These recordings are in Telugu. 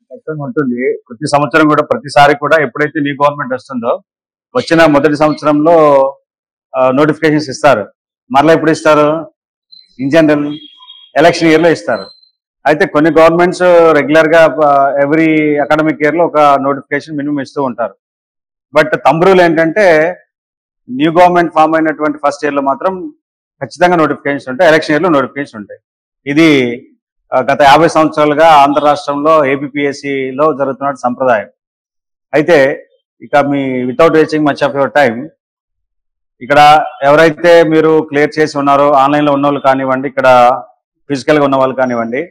ఖచ్చితంగా ఉంటుంది. ప్రతి సంవత్సరం కూడా ప్రతిసారి కూడా ఎప్పుడైతే న్యూ గవర్నమెంట్ వస్తుందో వచ్చిన మొదటి సంవత్సరంలో నోటిఫికేషన్స్ ఇస్తారు. మరలా ఎప్పుడు ఇస్తారు? ఇన్ జనరల్ ఎలక్షన్ ఇయర్ లో ఇస్తారు. అయితే కొన్ని గవర్నమెంట్స్ రెగ్యులర్ గా ఎవ్రీ అకాడమిక్ ఇయర్ లో ఒక నోటిఫికేషన్ మినిమం ఇస్తూ ఉంటారు. బట్ థంబ్ రూల్ ఏంటంటే న్యూ గవర్నమెంట్ ఫామ్ అయినటువంటి ఫస్ట్ ఇయర్ లో మాత్రం ఖచ్చితంగా నోటిఫికేషన్స్ ఉంటాయి, ఎలక్షన్ ఇయర్ లో నోటిఫికేషన్ ఉంటాయి. ఇది గత 50 సంవత్సరాలుగా ఆంధ్ర రాష్ట్రంలో ఏపీపీఎస్సీలో జరుగుతున్న సంప్రదాయం. అయితే ఇక me without wasting much of your time, ఇక్కడ ఎవరైతే మీరు క్లియర్ చేసి ఉన్నారో ఆన్లైన్ లో ఉన్న వాళ్ళు కానివ్వండి, ఇక్కడ ఫిజికల్ గా ఉన్న వాళ్ళు కానివ్వండి,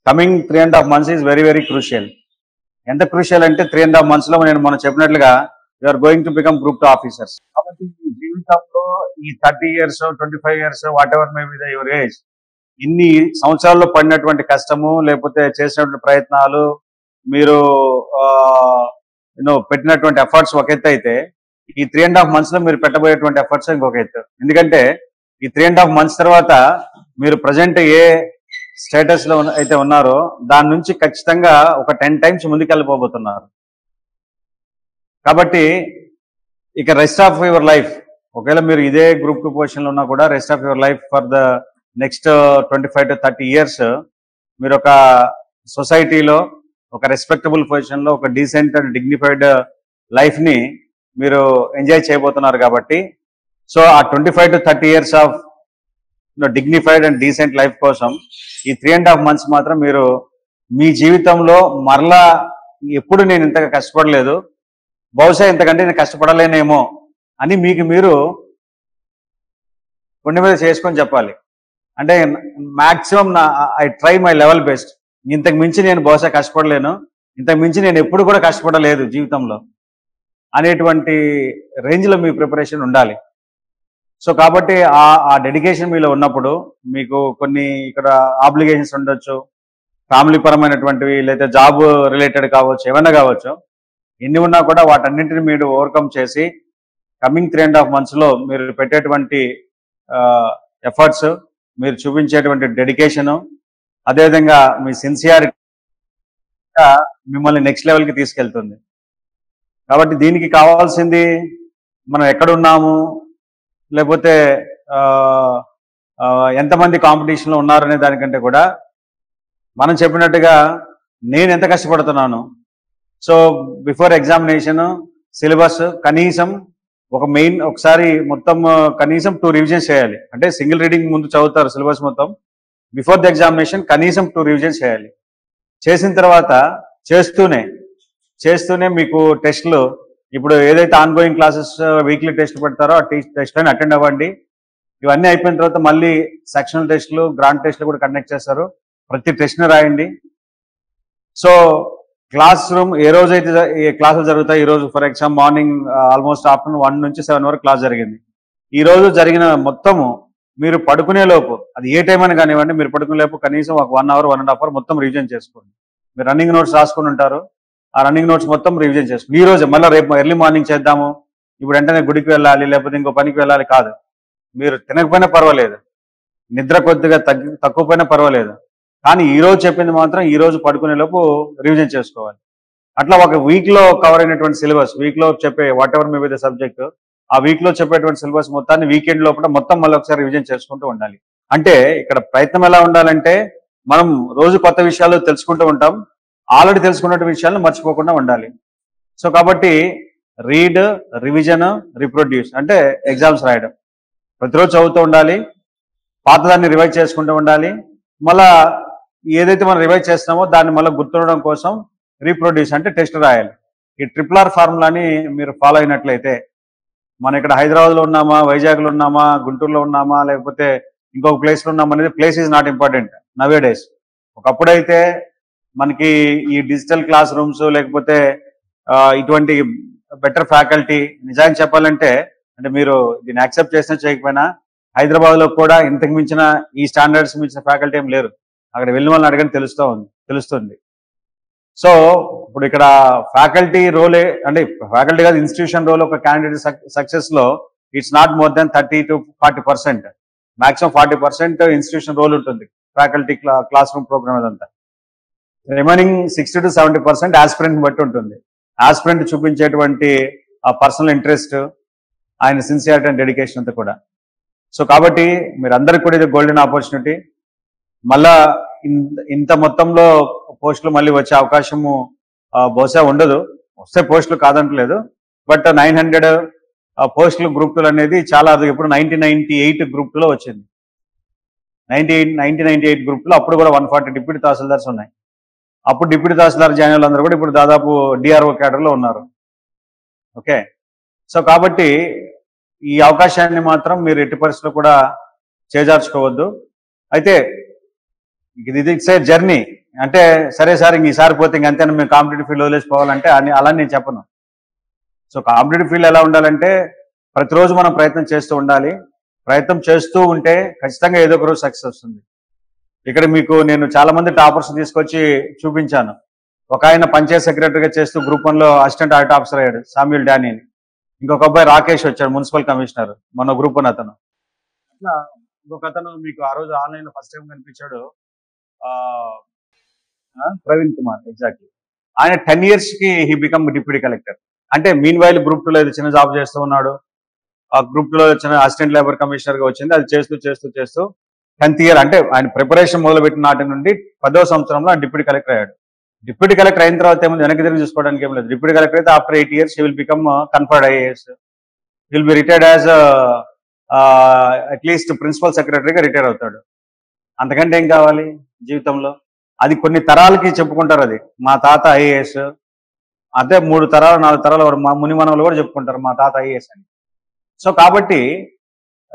coming 3.5 months is very very crucial. ఎంత క్రూషియల్ అంటే 3.5 months లో నేను మనం చెప్పినట్లుగా you are going to become group 2 officers. కాబట్టి ఈ జీవితంలో ఈ 30 years 25 years whatever may be the your age, ఇన్ని సంవత్సరాల్లో పడినటువంటి కష్టము లేకపోతే చేసినటువంటి ప్రయత్నాలు, మీరు పెట్టినటువంటి ఎఫర్ట్స్ ఒక ఎత్తు అయితే, ఈ 3.5 months లో మీరు పెట్టబోయేటువంటి ఎఫర్ట్స్ ఇంకొక ఎత్తు. ఎందుకంటే ఈ 3.5 months తర్వాత మీరు ప్రజెంట్ ఏ స్టేటస్ లో అయితే ఉన్నారో దాని నుంచి ఖచ్చితంగా ఒక 10 times ముందుకెళ్ళిపోబోతున్నారు. కాబట్టి ఇక రెస్ట్ ఆఫ్ యువర్ లైఫ్, ఒకవేళ మీరు ఇదే గ్రూప్ 2 పొజిషన్ లో ఉన్నా కూడా rest of your life for the next 25 to 30 years మీరు ఒక సొసైటీలో ఒక రెస్పెక్టబుల్ పొజిషన్ లో ఒక డీసెంట్ అండ్ డిగ్నిఫైడ్ లైఫ్ ని మీరు ఎంజాయ్ చేయబోతున్నారు. కాబట్టి సో ఆ 25 to 30 years of dignified and decent life కోసం ఈ 3.5 months మాత్రం మీరు మీ జీవితంలో మరలా ఎప్పుడు నేను ఇంతగా కష్టపడలేదు, బహుశా ఇంతకంటే నేను కష్టపడలేనేమో అని మీకు మీరు గుండె మీద చేసుకొని చెప్పాలి. అంటే maximum I try my level best, ఇంతకు మించి నేను బహుశా కష్టపడలేను, ఇంతకు మించి నేను ఎప్పుడు కూడా కష్టపడలేదు జీవితంలో అనేటువంటి రేంజ్లో మీ ప్రిపరేషన్ ఉండాలి. సో కాబట్టి ఆ డెడికేషన్ మీలో ఉన్నప్పుడు మీకు కొన్ని ఇక్కడ ఆబ్లిగేషన్స్ ఉండొచ్చు, ఫ్యామిలీ పరమైనటువంటివి లేదా జాబ్ రిలేటెడ్ కావచ్చు, ఏమైనా కావచ్చు, ఎన్ని ఉన్నా కూడా వాటన్నింటిని మీరు ఓవర్కమ్ చేసి కమింగ్ 3.5 months లో మీరు పెట్టేటువంటి ఎఫర్ట్స్, మీరు చూపించేటువంటి డెడికేషను, అదేవిధంగా మీ సిన్సియారిటీ మిమ్మల్ని నెక్స్ట్ లెవెల్కి తీసుకెళ్తుంది. కాబట్టి దీనికి కావాల్సింది మనం ఎక్కడున్నాము, లేకపోతే ఎంతమంది కాంపిటీషన్లో ఉన్నారనే దానికంటే కూడా మనం చెప్పినట్టుగా నేను ఎంత కష్టపడుతున్నాను. సో బిఫోర్ ఎగ్జామినేషన్ సిలబస్ కనీసం ఒకసారి మొత్తం కనీసం 2 revisions చేయాలి. అంటే సింగిల్ రీడింగ్ ముందు చదువుతారు సిలబస్ మొత్తం, బిఫోర్ ది ఎగ్జామినేషన్ కనీసం 2 revisions చేయాలి. చేసిన తర్వాత చేస్తూనే మీకు టెస్ట్లు, ఇప్పుడు ఏదైతే ఆన్గోయింగ్ క్లాసెస్ వీక్లీ టెస్ట్ పెడతారో ఆ టెస్ట్లని అటెండ్ అవ్వండి. ఇవన్నీ అయిపోయిన తర్వాత మళ్ళీ సెక్షనల్ టెస్టులు, గ్రాండ్ టెస్టులు కూడా కండక్ట్ చేస్తారు. ప్రతి టెస్ట్ని రాయండి. సో క్లాస్ రూమ్ ఏ రోజైతే క్లాసులు జరుగుతాయి, ఈరోజు for example morning almost afternoon 1 నుంచి 7 వరకు క్లాస్ జరిగింది. ఈ రోజు జరిగిన మొత్తము మీరు పడుకునే లోపు, అది ఏ టైం అని కానివ్వండి, మీరు పడుకునే లోపు కనీసం ఒక 1 hour 1.5 hour మొత్తం రివిజన్ చేసుకోండి. మీరు రన్నింగ్ నోట్స్ రాసుకుని ఉంటారు, ఆ రన్నింగ్ నోట్స్ మొత్తం రివిజన్ చేసుకోండి. ఈ రోజు మళ్ళీ రేపు ఎర్లీ మార్నింగ్ చేద్దాము, ఇప్పుడు వెంటనే గుడికి వెళ్ళాలి లేకపోతే ఇంకో పనికి వెళ్ళాలి కాదు. మీరు తినకపోయినా పర్వాలేదు, నిద్ర కొద్దిగా తక్కువ పోయినా పర్వాలేదు, కానీ ఈ రోజు చెప్పింది మాత్రం ఈ రోజు పడుకునే లోపు రివిజన్ చేసుకోవాలి. అట్లా ఒక వీక్ లో కవర్ అయినటువంటి సిలబస్, వీక్ లో చెప్పే what ever may be the subject, ఆ వీక్ లో చెప్పేటువంటి సిలబస్ మొత్తాన్ని వీకెండ్ లోపల మొత్తం మళ్ళీ ఒకసారి రివిజన్ చేసుకుంటూ ఉండాలి. అంటే ఇక్కడ ప్రయత్నం ఎలా ఉండాలంటే మనం రోజు కొత్త విషయాలు తెలుసుకుంటూ ఉంటాం, ఆల్రెడీ తెలుసుకున్న విషయాలను మర్చిపోకుండా ఉండాలి. సో కాబట్టి రీడ్, రివిజన్, రిప్రొడ్యూస్ అంటే ఎగ్జామ్స్ రాయడం, ప్రతిరోజు చదువుతూ ఉండాలి, పాతదాన్ని రివైజ్ చేసుకుంటూ ఉండాలి, మళ్ళా ఏదైతే మనం రివైజ్ చేస్తున్నామో దాన్ని మళ్ళీ గుర్తుండడం కోసం రీప్రొడ్యూస్ అంటే టెస్ట్ రాయాలి. ఈ RRR ఫార్ములాని మీరు ఫాలో అయినట్లయితే, మనం ఇక్కడ హైదరాబాద్లో ఉన్నామా, వైజాగ్లో ఉన్నామా, గుంటూరులో ఉన్నామా, లేకపోతే ఇంకొక ప్లేస్లో ఉన్నామా అనేది place is not important nowadays. ఒకప్పుడైతే మనకి ఈ డిజిటల్ క్లాస్ రూమ్స్ లేకపోతే ఇటువంటి బెటర్ ఫ్యాకల్టీ, నిజానికి చెప్పాలంటే అంటే మీరు దీన్ని యాక్సెప్ట్ చేసినా చేయకపోయినా హైదరాబాద్లో కూడా ఇంతకు మించిన ఈ స్టాండర్డ్స్ మించిన ఫ్యాకల్టీ ఏం లేరు. అక్కడ వెళ్ళిన వాళ్ళని అడగని తెలుస్తుంది. సో ఇప్పుడు ఇక్కడ ఫ్యాకల్టీ రోలే అంటే ఫ్యాకల్టీ కాదు, ఇన్స్టిట్యూషన్ రోల్ ఒక క్యాండిడేట్ సక్సెస్ లో it's not more than 30 to 40%, maximum 40% institution role ఉంటుంది ఫ్యాకల్టీ క్లాస్ రూమ్ ప్రోగ్రామ్ అదంతా. రిమైనింగ్ 60 to 70% ఆస్పిరెంట్ బట్టి ఉంటుంది. ఆస్పిరెంట్ చూపించేటువంటి ఆ పర్సనల్ ఇంట్రెస్ట్, ఆయన సిన్సియారిటీ అండ్ డెడికేషన్ అంతా కూడా. సో కాబట్టి మీరందరికీ కూడా ఇది గోల్డెన్ ఆపర్చునిటీ. మళ్ళా ఇంత మొత్తంలో పోస్టులు మళ్ళీ వచ్చే అవకాశము బహుశా ఉండదు. వస్తే పోస్టులు కాదంటలేదు, బట్ 900 పోస్టులు గ్రూప్ 2 అనేది చాలా ఇప్పుడు 1998 గ్రూప్ 2లో వచ్చింది. 1998 గ్రూప్ 2లో అప్పుడు కూడా 140 డిప్యూటీ తహసీల్దార్స్ ఉన్నాయి. అప్పుడు డిప్యూటీ తహసీల్దార్ జాయిన్ అందరూ కూడా ఇప్పుడు దాదాపు డిఆర్ఓ క్యాడర్లో ఉన్నారు. ఓకే, సో కాబట్టి ఈ అవకాశాన్ని మాత్రం మీరు ఎట్టి పరిస్థితుల్లో కూడా చేజార్చుకోవద్దు. అయితే ఇది ఇట్స్ ఏ జర్నీ. అంటే సరే సార్ ఇంక ఈసారి పోతే ఇంకంతే మేము కాంపిటేటివ్ ఫీల్డ్ వదిలేసిపోవాలంటే అలా నేను చెప్పను. సో కాంపిటేటివ్ ఫీల్డ్ ఎలా ఉండాలంటే ప్రతిరోజు మనం ప్రయత్నం చేస్తూ ఉండాలి. ప్రయత్నం చేస్తూ ఉంటే ఖచ్చితంగా ఏదో ఒక రోజు సక్సెస్ వస్తుంది. ఇక్కడ మీకు నేను చాలా మంది టాపర్స్ తీసుకొచ్చి చూపించాను. ఒక ఆయన పంచాయత్ సెక్రటరీగా చేస్తూ గ్రూప్ 1లో అసిస్టెంట్ ఆడిట్ ఆఫీసర్ అయ్యాడు, సామ్యూల్ డానీ అని. ఇంకొక అబ్బాయి రాకేష్ వచ్చాడు, మున్సిపల్ కమిషనర్, మన గ్రూప్ 1 అతను. అట్లా ఇంకొక అతను మీకు ఆ రోజు ఆన్లైన్ లో ఫస్ట్ టైం కనిపించాడు, ప్రవీణ్ కుమార్. ఎగ్జాక్ట్లీ, ఆయన 10 years కి హీ బికమ్ డిప్యూటీ కలెక్టర్. అంటే మీన్ వైల్ గ్రూప్ 2లో చిన్న జాబ్ చేస్తూ ఉన్నాడు. ఆ గ్రూప్ 2లో చిన్న అసిస్టెంట్ లేబర్ కమిషనర్ గా వచ్చింది. అది చేస్తూ చేస్తూ చేస్తూ 10th year అంటే ఆయన ప్రిపరేషన్ మొదలుపెట్టిన నాటి నుండి 10వ సంవత్సరంలో ఆయన డిప్యూటీ కలెక్టర్ అయ్యాడు. డిప్యూటీ కలెక్టర్ అయిన తర్వాత ఏముంది, వెనక్కి తిరిగి చూసుకోవడానికి ఏం లేదు. డిప్యూటీ కలెక్టర్ అయితే after 8 years he will become conferred IAS, will be retired as at least principal సెక్రటరీగా రిటైర్ అవుతాడు. అంతకంటే ఏం కావాలి జీవితంలో? అది కొన్ని తరాలకి చెప్పుకుంటారు. అది మా తాత ఐఏఎస్, అదే 3 తరాలు 4 తరాలు మా ముని మనవలు కూడా చెప్పుకుంటారు మా తాత ఐఏఎస్ అని. సో కాబట్టి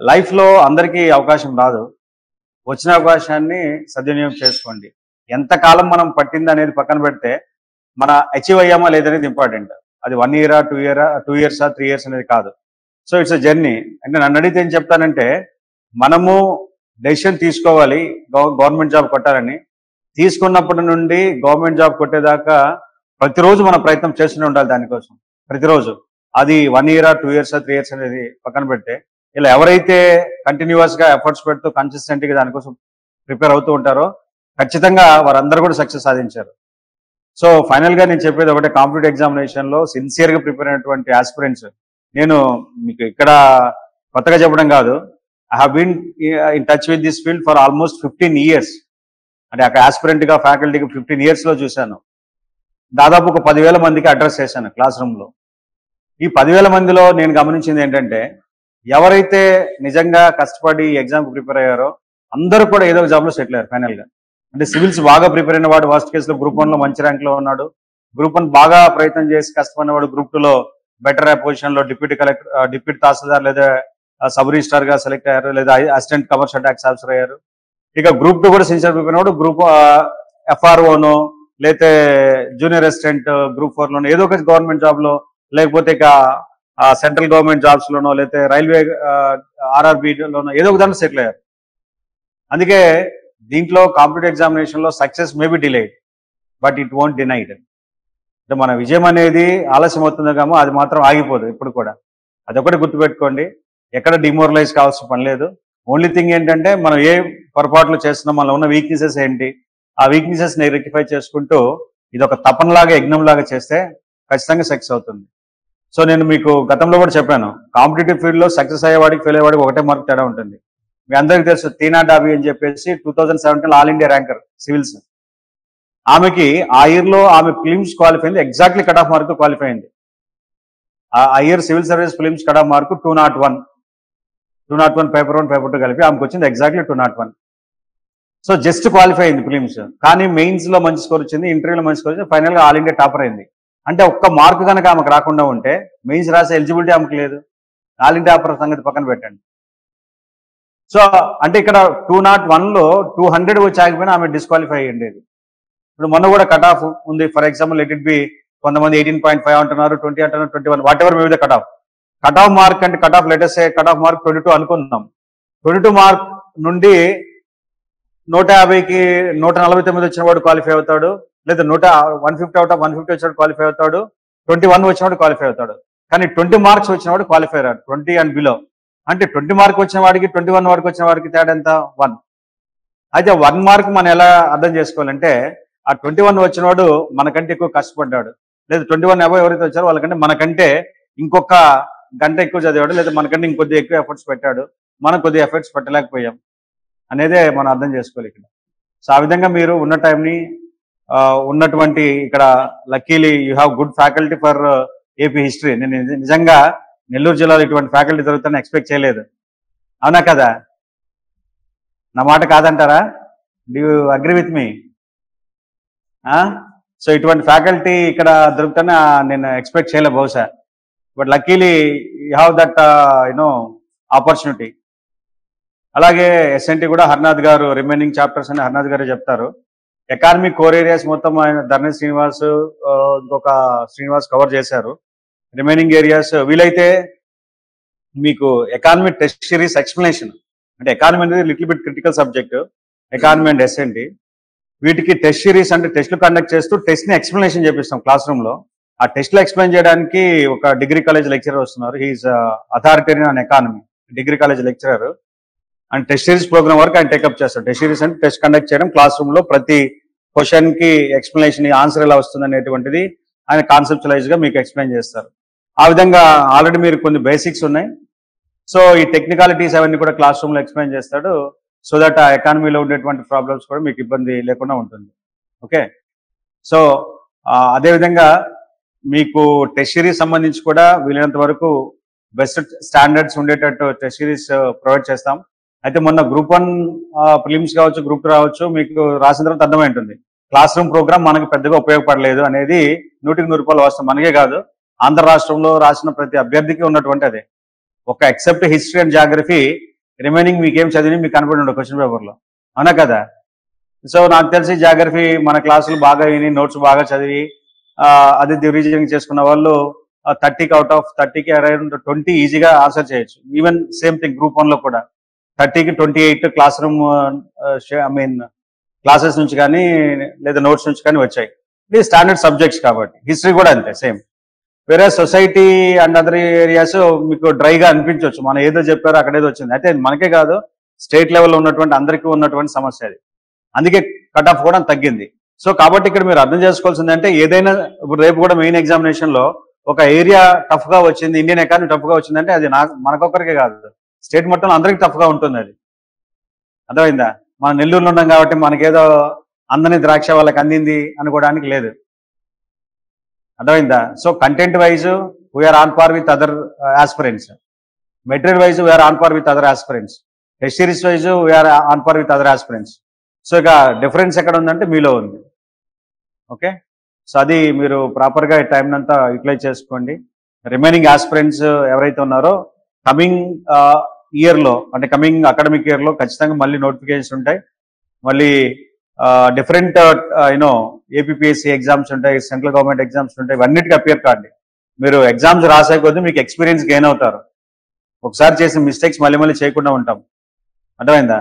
లైఫ్లో అందరికీ అవకాశం రాదు. వచ్చిన అవకాశాన్ని సద్వినియోగం చేసుకోండి. ఎంతకాలం మనం పట్టింది అనేది పక్కన పెడితే మన అచీవ్ అయ్యామా లేదనేది ఇంపార్టెంట్. అది 1 year 2 year 2 years 3 years అనేది కాదు. So it's a journey. అంటే నన్ను అడిగితే ఏం చెప్తానంటే, మనము డెసిషన్ తీసుకోవాలి గవర్నమెంట్ జాబ్ కొట్టాలని. తీసుకున్నప్పటి నుండి గవర్నమెంట్ జాబ్ కొట్టేదాకా ప్రతిరోజు మన ప్రయత్నం చేస్తూనే ఉండాలి దానికోసం. ప్రతిరోజు అది 1 year 2 years 3 years అనేది పక్కన పెడితే, ఇలా ఎవరైతే కంటిన్యూస్ గా ఎఫర్ట్స్ పెడుతూ కన్సిస్టెంట్ గా దానికోసం ప్రిపేర్ అవుతూ ఉంటారో ఖచ్చితంగా వారందరూ కూడా సక్సెస్ సాధించారు. సో ఫైనల్ గా నేను చెప్పేది ఒకటే, కాంపిటేటివ్ ఎగ్జామినేషన్ లో సిన్సియర్ గా ప్రిపేర్ అయినటువంటి ఆస్పిరెంట్స్, నేను మీకు ఇక్కడ కొత్తగా చెప్పడం కాదు, I have been in touch with this field for almost 15 years. అంటే అక్కడ ఆస్పిరెంట్ గా ఫ్యాకల్టీగా 15 years లో చూశాను. దాదాపు ఒక 10,000 మందికి అడ్రస్ చేశాను క్లాస్ రూమ్ లో. ఈ 10,000 మందిలో నేను గమనించింది ఏంటంటే, ఎవరైతే నిజంగా కష్టపడి ఎగ్జామ్ ప్రిపేర్ అయ్యారో అందరూ కూడా ఏదో ఒక జాబ్ లో సెటిల్ అయ్యారు ఫైనల్ గా. అంటే సివిల్స్ బాగా ప్రిపేర్ అయిన వాడు వర్స్ట్ కేసులో గ్రూప్ 1లో మంచి ర్యాంక్ లో ఉన్నాడు. గ్రూప్ 1 బాగా ప్రయత్నం చేసి కష్టపడిన వాడు గ్రూప్ 2లో బెటర్ పొజిషన్ లో డిప్యూటీ కలెక్టర్, డిప్యూటీ తహసీల్దార్ లేదా సబ్ రిజిస్టార్ గా సెలెక్ట్ అయ్యారు, లేదా అసిస్టెంట్ కమర్షియల్ ట్యాక్స్ ఆఫీసర్ అయ్యారు. ఇక గ్రూప్ 2 కూడా సిన్సియర్ ప్రిపేర్ అయినవాడు గ్రూప్ FROనో లేకపోతే జూనియర్ అసిస్టెంట్ గ్రూప్ 4లోనో ఏదో ఒక గవర్నమెంట్ జాబ్ లో, లేకపోతే ఇక సెంట్రల్ గవర్నమెంట్ జాబ్స్ లోనో, లేకపోతే రైల్వే RRBలోనో ఏదో ఒక దాంట్లో సెటిల్ అయ్యారు. అందుకే దీంట్లో కాంపిటేటివ్ ఎగ్జామినేషన్ లో success may be delayed, but it won't denied. అంటే మన విజయం అనేది ఆలస్యం అవుతుంది కామో అది మాత్రం ఆగిపోదు ఇప్పుడు కూడా. అదొకటి గుర్తుపెట్టుకోండి. ఎక్కడ డిమోరలైజ్ కావాల్సిన పని లేదు. ఓన్లీ థింగ్ ఏంటంటే మనం ఏ పొరపాట్లు చేస్తున్నాం, మనలో ఉన్న వీక్నెసెస్ ఏంటి, ఆ వీక్నెసెస్ ని రెక్టిఫై చేసుకుంటూ ఇది ఒక తపనలాగా యజ్ఞంలాగా చేస్తే ఖచ్చితంగా సక్సెస్ అవుతుంది. సో నేను మీకు గతంలో కూడా చెప్పాను, కాంపిటేటివ్ ఫీల్డ్ లో సక్సెస్ అయ్యేవాడికి ఫెయిల్ అయ్యేవాడికి ఒకటే మార్క్ తేడా ఉంటుంది. మీ అందరికీ తెలుసు తీనా డాబీ అని చెప్పేసి 2017 ఆల్ ఇండియా ర్యాంకర్ సివిల్స్. ఆమెకి ఆ ఇయర్ లో ఆమె ఫిలిమ్స్ క్వాలిఫై అయింది, exactly cut off mark qualify అయింది. ఆ year civil service films cut off mark 201 paper 1 paper 2 కలిపి ఆమెకు వచ్చింది ఎగ్జాక్ట్లీ 201. సో జస్ట్ క్వాలిఫై అయింది ఫిలిమ్స్. కానీ మెయిన్స్ లో మంచి స్కోర్ వచ్చింది, ఇంటర్వ్యూలో మంచి స్కోర్ వచ్చింది, ఫైనల్ గా ఆల్ ఇండియా టాపర్ అయింది. అంటే ఒక్క మార్క్ కనుక ఆమెకు రాకుండా ఉంటే మెయిన్స్ రాసే ఎలిజిబిలిటీ ఆమెకు లేదు. ఆల్ ఇండియా టాపర్ సంగతి పక్కన పెట్టండి. సో అంటే ఇక్కడ 201లో 200 వచ్చి ఆగిపోయినా ఆమె డిస్క్వాలిఫై అయ్యి ఉండేది. ఇప్పుడు మొన్న కూడా కట్ ఆఫ్ ఉంది. For example let it be, కొంతమంది 18.5 అంటున్నారు, 20 అంటున్నారు, 21, whatever maybe the cut off. Cut off mark అంటే cut off letters cut off mark 22 అనుకుందాం. 22 మార్క్ నుండి 150కి 149 వచ్చిన వాడు క్వాలిఫై అవుతాడు, లేదా 150 అవుట్ ఆఫ్ 150 వచ్చిన వాడు క్వాలిఫై అవుతాడు, 21 వచ్చిన వాడు క్వాలిఫై అవుతాడు. కానీ 20 మార్క్స్ వచ్చిన వాడు క్వాలిఫై రాడు, 20 అండ్ బిలో. అంటే 20 మార్క్ వచ్చిన వాడికి 21 మార్క్ వచ్చిన వాడికి తేడా ఎంత? 1. అయితే 1 మార్క్ మనం ఎలా అర్థం చేసుకోవాలంటే, ఆ 21 వచ్చినవాడు మనకంటే ఎక్కువ కష్టపడ్డాడు, లేదా 21 అబౌవ్ ఎవరైతే వచ్చారో వాళ్ళకంటే మనకంటే ఇంకొక గంట ఎక్కువ చదివాడు, లేదా మనకంటే ఇంకొద్ది ఎక్కువ ఎఫర్ట్స్ పెట్టాడు, మనం కొద్దిగా ఎఫర్ట్స్ పెట్టలేకపోయాం అనేదే మనం అర్థం చేసుకోవాలి ఇక్కడ. సో ఆ విధంగా మీరు ఉన్న టైంని ఉన్నటువంటి ఇక్కడ luckily you have good faculty for AP history. నేను నిజంగా నెల్లూరు జిల్లాలో ఇటువంటి ఫ్యాకల్టీ దొరుకుతానని ఎక్స్పెక్ట్ చేయలేదు. అవునా కదా? నా మాట కాదంటారా? Do you agree with me? So ఇటువంటి ఫ్యాకల్టీ ఇక్కడ దొరుకుతానే నేను ఎక్స్పెక్ట్ చేయలే బహుశా. But luckily you have that opportunity. అలాగే ఎస్ఎన్టీ కూడా హర్నాథ్ గారు రిమైనింగ్ చాప్టర్స్ అని హర్నాథ్ గారు చెప్తారు. ఎకానమిక్ కోర్ ఏరియాస్ మొత్తం ఆయన ధర్ని శ్రీనివాస్ ఇంకొక శ్రీనివాస్ కవర్ చేశారు. రిమైనింగ్ ఏరియాస్ వీలైతే మీకు ఎకానమీ టెస్ట్ సిరీస్ ఎక్స్ప్లెనేషన్, అంటే ఎకానమీ అనేది little bit critical subject, economy and S and T. వీటికి టెస్ట్ సిరీస్ అంటే టెస్ట్లు కండక్ట్ చేస్తూ టెస్ట్ని ఎక్స్ప్లెనేషన్ చేపిస్తాం క్లాస్ రూమ్లో. ఆ టెస్ట్లు ఎక్స్ప్లెయిన్ చేయడానికి ఒక డిగ్రీ కాలేజ్ లెక్చరర్ వస్తున్నారు. He's authoritarian on economy, degree college lecturer. And test series program వరకు ఆయన టేకప్ చేస్తారు. టెస్ట్ సిరీస్ అంటే టెస్ట్ కండక్ట్ చేయడం, క్లాస్ రూమ్లో ప్రతి క్వశ్చన్ కి ఎక్స్ప్లెనేషన్, ఆన్సర్ ఎలా వస్తుంది అనేటువంటిది ఆయన కాన్సెప్చువలైజ్ గా మీకు ఎక్స్ప్లెయిన్ చేస్తారు. ఆ విధంగా ఆల్రెడీ మీరు కొన్ని బేసిక్స్ ఉన్నాయి. సో ఈ టెక్నికాలిటీస్ అవన్నీ కూడా క్లాస్ రూమ్ లో ఎక్స్ప్లెయిన్ చేస్తాడు. సో దట్ ఆ ఎకానమీలో ఉండేటువంటి ప్రాబ్లమ్స్ కూడా మీకు ఇబ్బంది లేకుండా ఉంటుంది. ఓకే, సో అదేవిధంగా మీకు టెస్ట్ సిరీస్ సంబంధించి కూడా వీలైనంత వరకు బెస్ట్ స్టాండర్డ్స్ ఉండేటట్టు టెస్ట్ సిరీస్ ప్రొవైడ్ చేస్తాం. అయితే మొన్న గ్రూప్ 1 ప్రిలిమ్స్ కావచ్చు, గ్రూప్ 2 రావచ్చు, మీకు రాసిన తర్వాత అర్థమై ఉంటుంది క్లాస్ రూమ్ ప్రోగ్రామ్ మనకు పెద్దగా ఉపయోగపడలేదు అనేది 100% వాస్తవం. మనకే కాదు, ఆంధ్ర రాష్ట్రంలో రాసిన ప్రతి అభ్యర్థికి ఉన్నటువంటి అదే. ఒక except history and geography, remaining మీకేం చదివి మీకు కనపడి ఉండవు క్వశ్చన్ పేపర్లో. అవునా కదా? సో నాకు తెలిసి జాగ్రఫీ మన క్లాసులు బాగా విని నోట్స్ బాగా చదివి అది రివిజన్ చేసుకున్న వాళ్ళు 30కి అవుట్ ఆఫ్ 30కి అరౌండ్ 20 ఈజీగా ఆన్సర్ చేయొచ్చు. ఈవెన్ సేమ్ థింగ్ గ్రూప్ 1లో కూడా 30కి 28 క్లాస్ రూమ్ క్లాసెస్ నుంచి కానీ లేదా నోట్స్ నుంచి కానీ వచ్చాయి. ఇది స్టాండర్డ్ సబ్జెక్ట్స్ కాబట్టి. హిస్టరీ కూడా అంతే సేమ్. వేరే సొసైటీ అండ్ అదర్ ఏరియాస్ మీకు డ్రైగా అనిపించవచ్చు, మనం ఏదో చెప్పారో అక్కడ ఏదో వచ్చింది. అయితే మనకే కాదు, స్టేట్ లెవెల్లో ఉన్నటువంటి అందరికీ ఉన్నటువంటి సమస్య అది. అందుకే కట్ ఆఫ్ కూడా తగ్గింది. సో కాబట్టి ఇక్కడ మీరు అర్థం చేసుకోవాల్సింది అంటే, ఏదైనా ఇప్పుడు రేపు కూడా మెయిన్ ఎగ్జామినేషన్ లో ఒక ఏరియా టఫ్ గా వచ్చింది, ఇండియన్ ఎకానమీ టఫ్ గా వచ్చిందంటే అది మనకొక్కరికే కాదు, స్టేట్ మొత్తం అందరికీ టఫ్ గా ఉంటుంది. అది అర్థమైందా? మనం నెల్లూరులో ఉన్నాం కాబట్టి మనకేదో అందని ద్రాక్ష వాళ్ళకి అందింది అనుకోవడానికి లేదు. అర్థమైందా? So content wise we are on par with other aspirants, material wise we are on par with other aspirants, test series wise we are on par with other aspirants. So ఇక డిఫరెన్స్ ఎక్కడ ఉందంటే మీలో ఉంది. ఓకే, సో అది మీరు ప్రాపర్గా టైం అంతా యూటిలైజ్ చేసుకోండి. రిమైనింగ్ ఆస్పిరెంట్స్ ఎవరైతే ఉన్నారో కమింగ్ ఇయర్లో, అంటే కమింగ్ అకాడమిక్ ఇయర్లో ఖచ్చితంగా మళ్ళీ నోటిఫికేషన్స్ ఉంటాయి. మళ్ళీ డిఫరెంట్ ఏపీపీఎస్సీ ఎగ్జామ్స్ ఉంటాయి, సెంట్రల్ గవర్నమెంట్ ఎగ్జామ్స్ ఉంటాయి. ఇవన్నిటికీ అపియర్ కాండి. మీరు ఎగ్జామ్స్ రాసే కొద్దీ మీకు ఎక్స్పీరియన్స్ గెయిన్ అవుతారు. ఒకసారి చేసిన మిస్టేక్స్ మళ్ళీ మళ్ళీ చేయకుండా ఉంటాం. అర్థమైందా?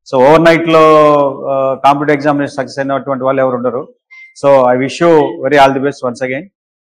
సో ఓవర్ నైట్లో కాంపిటేటివ్ ఎగ్జామినేషన్ సక్సెస్ అయినటువంటి వాళ్ళు ఎవరు ఉండరు. So I wish you very all the best once again.